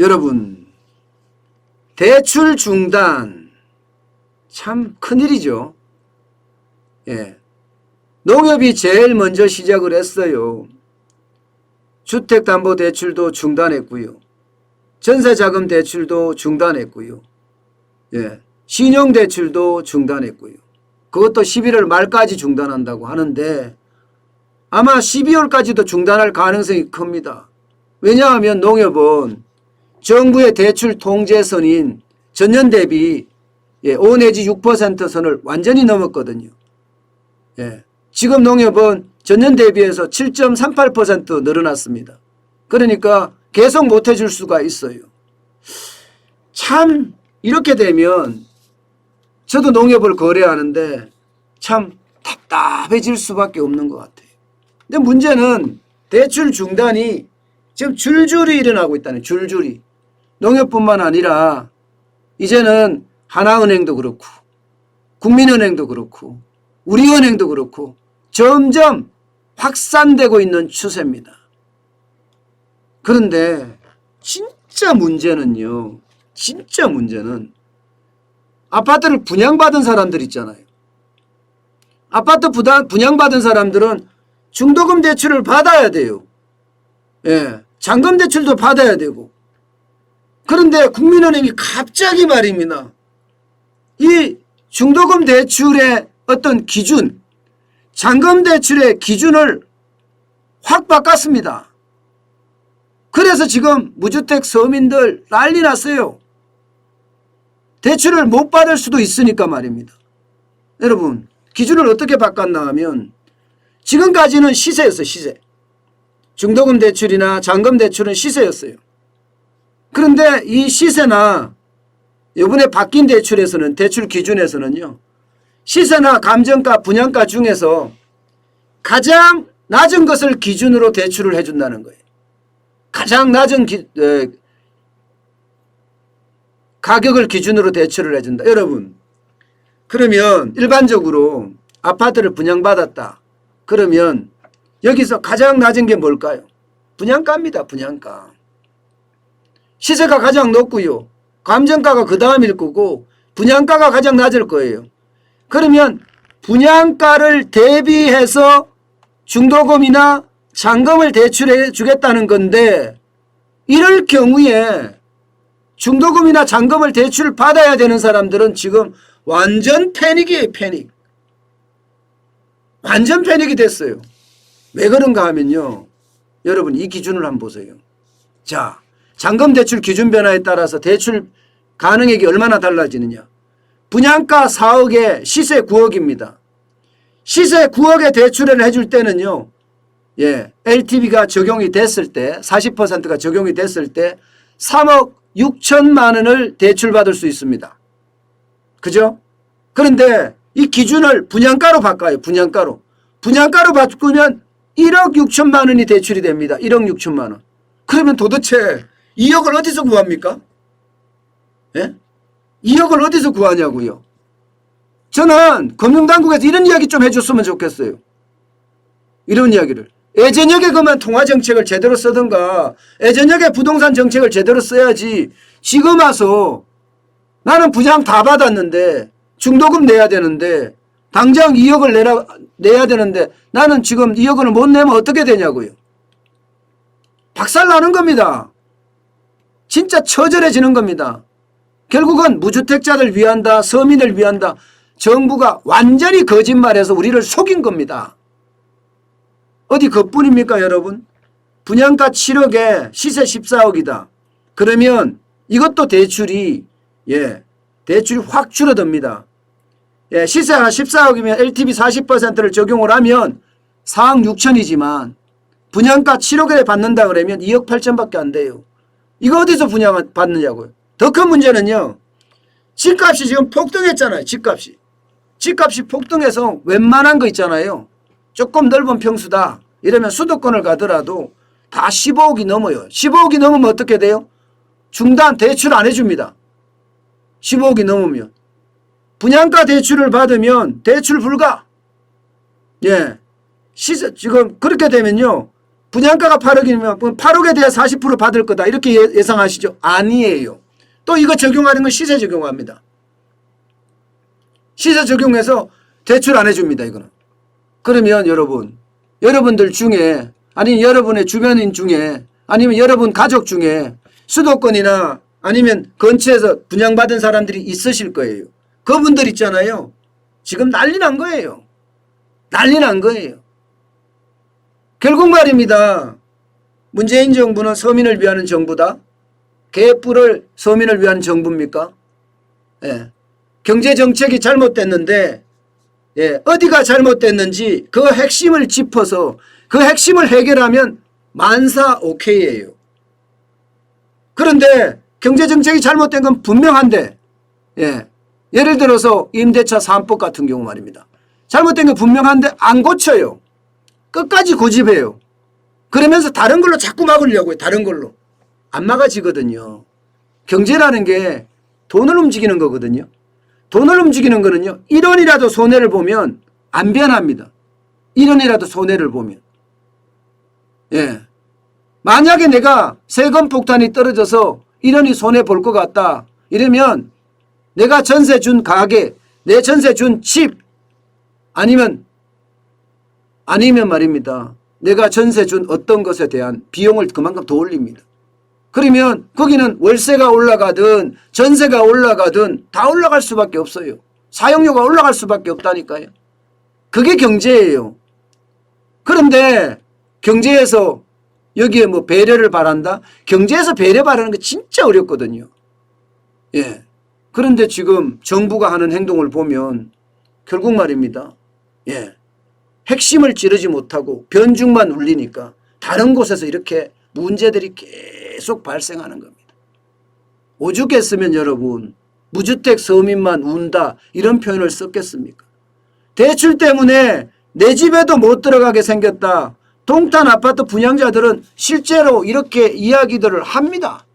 여러분, 대출 중단 참 큰일이죠. 예. 농협이 제일 먼저 시작을 했어요. 주택담보대출도 중단했고요. 전세자금 대출도 중단했고요. 예. 신용대출도 중단했고요. 그것도 11월 말까지 중단한다고 하는데 아마 12월까지도 중단할 가능성이 큽니다. 왜냐하면 농협은 정부의 대출 통제선인 전년 대비 5 내지 6% 선을 완전히 넘었거든요. 예. 지금 농협은 전년 대비해서 7.38% 늘어났습니다. 그러니까 계속 못 해줄 수가 있어요. 참 이렇게 되면 저도 농협을 거래하는데 참 답답해질 수밖에 없는 것 같아요. 근데 문제는 대출 중단이 지금 줄줄이 일어나고 있다는 줄줄이. 농협뿐만 아니라 이제는 하나은행도 그렇고 국민은행도 그렇고 우리은행도 그렇고 점점 확산되고 있는 추세입니다. 그런데 진짜 문제는요. 진짜 문제는 아파트를 분양받은 사람들 있잖아요. 아파트 분양받은 사람들은 중도금 대출을 받아야 돼요. 예, 잔금 대출도 받아야 되고. 그런데 국민은행이 갑자기 말입니다. 이 중도금 대출의 어떤 기준, 잔금 대출의 기준을 확 바꿨습니다. 그래서 지금 무주택 서민들 난리 났어요. 대출을 못 받을 수도 있으니까 말입니다. 여러분, 기준을 어떻게 바꿨나 하면 지금까지는 시세였어요. 시세. 중도금 대출이나 잔금 대출은 시세였어요. 그런데 이 시세나 이번에 바뀐 대출에서는 대출 기준에서는요. 시세나 감정가, 분양가 중에서 가장 낮은 것을 기준으로 대출을 해준다는 거예요. 가장 낮은 가격을 기준으로 대출을 해준다. 여러분, 그러면 일반적으로 아파트를 분양받았다. 그러면 여기서 가장 낮은 게 뭘까요? 분양가입니다. 분양가. 시세가 가장 높고요. 감정가가 그 다음일 거고 분양가가 가장 낮을 거예요. 그러면 분양가를 대비해서 중도금이나 잔금을 대출해 주겠다는 건데 이럴 경우에 중도금이나 잔금을 대출을 받아야 되는 사람들은 지금 완전 패닉이에요. 패닉. 완전 패닉이 됐어요. 왜 그런가 하면요. 여러분 이 기준을 한번 보세요. 자, 잔금 대출 기준 변화에 따라서 대출 가능액이 얼마나 달라지느냐. 분양가 4억에 시세 9억입니다. 시세 9억에 대출을 해줄 때는요. 예, LTV가 적용이 됐을 때 40%가 적용이 됐을 때 3억 6천만 원을 대출받을 수 있습니다. 그죠? 그런데 이 기준을 분양가로 바꿔요. 분양가로. 분양가로 바꾸면 1억 6천만 원이 대출이 됩니다. 1억 6천만 원. 그러면 도대체 2억을 어디서 구합니까? 예? 2억을 어디서 구하냐고요. 저는 금융당국에서 이런 이야기 좀 해줬으면 좋겠어요. 이런 이야기를. 예전역에 그만 통화정책을 제대로 쓰든가 예전역에 부동산 정책을 제대로 써야지 지금 와서 나는 분양 다 받았는데 중도금 내야 되는데 당장 2억을 내야 되는데 나는 지금 2억 원을 못 내면 어떻게 되냐고요. 박살나는 겁니다. 진짜 처절해지는 겁니다. 결국은 무주택자를 위한다, 서민을 위한다. 정부가 완전히 거짓말해서 우리를 속인 겁니다. 어디 그뿐입니까 여러분? 분양가 7억에 시세 14억이다. 그러면 이것도 대출이 확 줄어듭니다. 예, 시세가 14억이면 LTV 40%를 적용을 하면 4억 6천이지만 분양가 7억에 받는다 그러면 2억 8천밖에 안 돼요. 이거 어디서 분양 받느냐고요. 더 큰 문제는요. 집값이 지금 폭등했잖아요. 집값이. 집값이 폭등해서 웬만한 거 있잖아요. 조금 넓은 평수다. 이러면 수도권을 가더라도 다 15억이 넘어요. 15억이 넘으면 어떻게 돼요? 중단 대출 안 해줍니다. 15억이 넘으면. 분양가 대출을 받으면 대출 불가. 예. 시세, 지금 그렇게 되면요. 분양가가 8억이면 8억에 대해 40% 받을 거다 이렇게 예상하시죠? 아니에요. 또 이거 적용하는 건 시세 적용합니다. 시세 적용해서 대출 안 해줍니다. 이거는. 그러면 여러분들 중에 아니면 여러분의 주변인 중에 아니면 여러분 가족 중에 수도권이나 아니면 근처에서 분양받은 사람들이 있으실 거예요. 그분들 있잖아요. 지금 난리 난 거예요. 난리 난 거예요. 결국 말입니다. 문재인 정부는 서민을 위하는 정부다. 개뿔을 서민을 위한 정부입니까? 예. 경제정책이 잘못됐는데 어디가 잘못됐는지 그 핵심을 짚어서 그 핵심을 해결하면 만사 오케이예요. 그런데 경제정책이 잘못된 건 분명한데 예를 들어서 임대차 3법 같은 경우 말입니다. 잘못된 건 분명한데 안 고쳐요. 끝까지 고집해요. 그러면서 다른 걸로 자꾸 막으려고 해요. 다른 걸로. 안 막아지거든요. 경제라는 게 돈을 움직이는 거거든요. 돈을 움직이는 거는요. 1원이라도 손해를 보면 안 변합니다. 1원이라도 손해를 보면. 만약에 내가 세금 폭탄이 떨어져서 1원이 손해 볼 것 같다. 이러면 내가 전세 준 가게, 내 전세 준 집 아니면 말입니다. 내가 전세 준 어떤 것에 대한 비용을 그만큼 더 올립니다. 그러면 거기는 월세가 올라가든 전세가 올라가든 다 올라갈 수밖에 없어요. 사용료가 올라갈 수밖에 없다니까요. 그게 경제예요. 그런데 경제에서 여기에 뭐 배려를 바란다? 경제에서 배려 바라는 게 진짜 어렵거든요. 그런데 지금 정부가 하는 행동을 보면 결국 말입니다. 핵심을 찌르지 못하고 변죽만 울리니까 다른 곳에서 이렇게 문제들이 계속 발생하는 겁니다. 오죽했으면 여러분 무주택 서민만 운다 이런 표현을 썼겠습니까? 대출 때문에 내 집에도 못 들어가게 생겼다. 동탄 아파트 분양자들은 실제로 이렇게 이야기들을 합니다.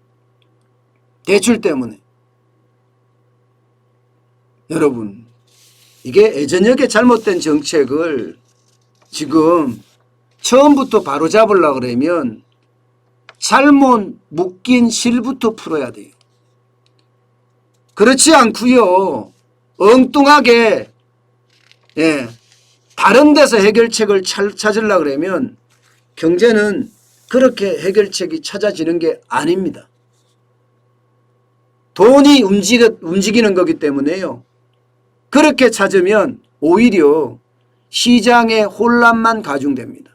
대출 때문에. 여러분 이게 예전역에 잘못된 정책을 지금 처음부터 바로잡으려고 그러면 잘못 묶인 실부터 풀어야 돼요. 그렇지 않고요. 엉뚱하게 다른 데서 해결책을 찾으려고 그러면 경제는 그렇게 해결책이 찾아지는 게 아닙니다. 돈이 움직이는 거기 때문에요. 그렇게 찾으면 오히려 시장의 혼란만 가중됩니다.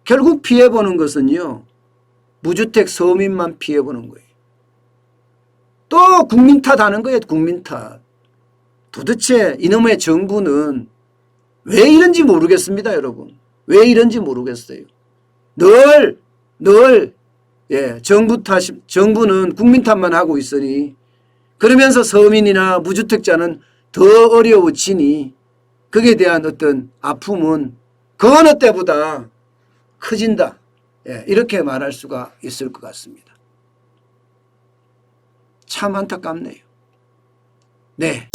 결국 피해보는 것은요. 무주택 서민만 피해보는 거예요. 또 국민 탓하는 거예요. 국민 탓. 도대체 이놈의 정부는 왜 이런지 모르겠습니다. 여러분. 왜 이런지 모르겠어요. 늘 정부는 국민 탓만 하고 있으니 그러면서 서민이나 무주택자는 더 어려워지니 거기에 대한 어떤 아픔은 그 어느 때보다 커진다. 이렇게 말할 수가 있을 것 같습니다. 참 안타깝네요. 네.